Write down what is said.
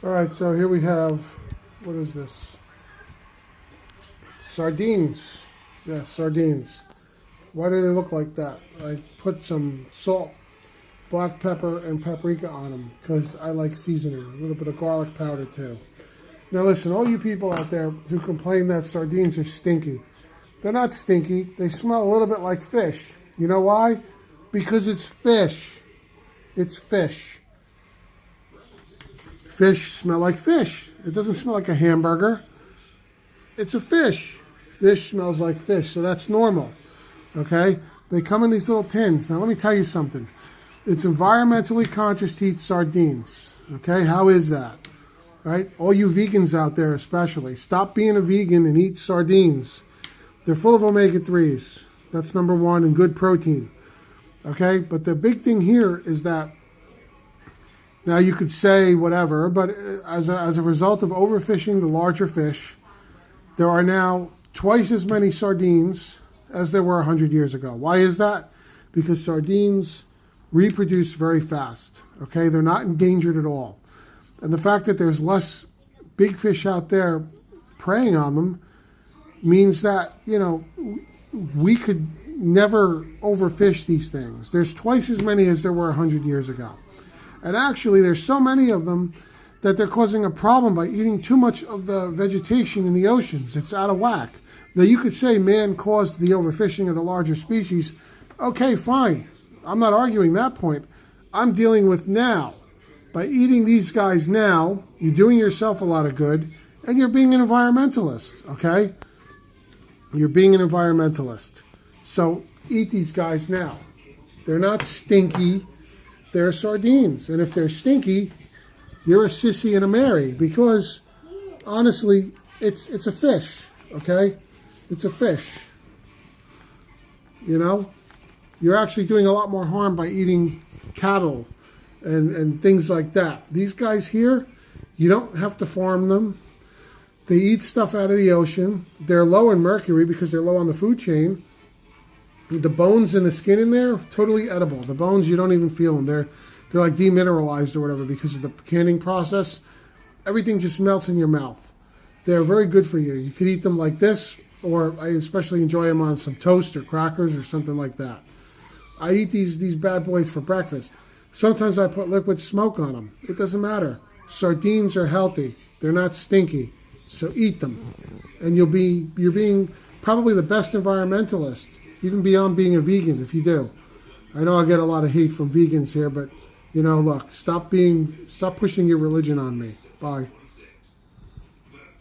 All right, so here we have, what is this? Sardines. Yeah, sardines. Why do they look like that? I put some salt, black pepper, and paprika on them because I like seasoning. A little bit of garlic powder too. Now listen, all you people out there who complain that sardines are stinky. They're not stinky. They smell a little bit like fish. You know why? Because it's fish. It's fish. Fish smell like fish. It doesn't smell like a hamburger. It's a fish. Fish smells like fish, so that's normal. Okay? They come in these little tins. Now let me tell you something. It's environmentally conscious to eat sardines. Okay? How is that? Right? All you vegans out there especially, stop being a vegan and eat sardines. They're full of omega-3s. That's number one, and good protein. Okay? But the big thing here is that, now you could say whatever, but as a result of overfishing the larger fish, there are now twice as many sardines as there were 100 years ago. Why is that? Because sardines reproduce very fast. Okay? They're not endangered at all. And the fact that there's less big fish out there preying on them means that, you know, we could never overfish these things. There's twice as many as there were 100 years ago. And actually, there's so many of them that they're causing a problem by eating too much of the vegetation in the oceans. It's out of whack. Now, you could say man caused the overfishing of the larger species. Okay, fine. I'm not arguing that point. I'm dealing with now. By eating these guys now, you're doing yourself a lot of good, and you're being an environmentalist, okay? You're being an environmentalist. So eat these guys now. They're not stinky. They're sardines. And if they're stinky, you're a sissy and a Mary, because honestly, it's a fish, okay? It's a fish. You know? You're actually doing a lot more harm by eating cattle and things like that. These guys here, you don't have to farm them. They eat stuff out of the ocean. They're low in mercury because they're low on the food chain. The bones and the skin in there, totally edible. The bones, you don't even feel them. They're like demineralized or whatever because of the canning process. Everything just melts in your mouth. They're very good for you. You could eat them like this, or I especially enjoy them on some toast or crackers or something like that. I eat these bad boys for breakfast. Sometimes I put liquid smoke on them. It doesn't matter. Sardines are healthy. They're not stinky. So eat them. And you're being probably the best environmentalist, even beyond being a vegan, if you do. I know I'll get a lot of hate from vegans here, but, you know, look, stop pushing your religion on me. Bye.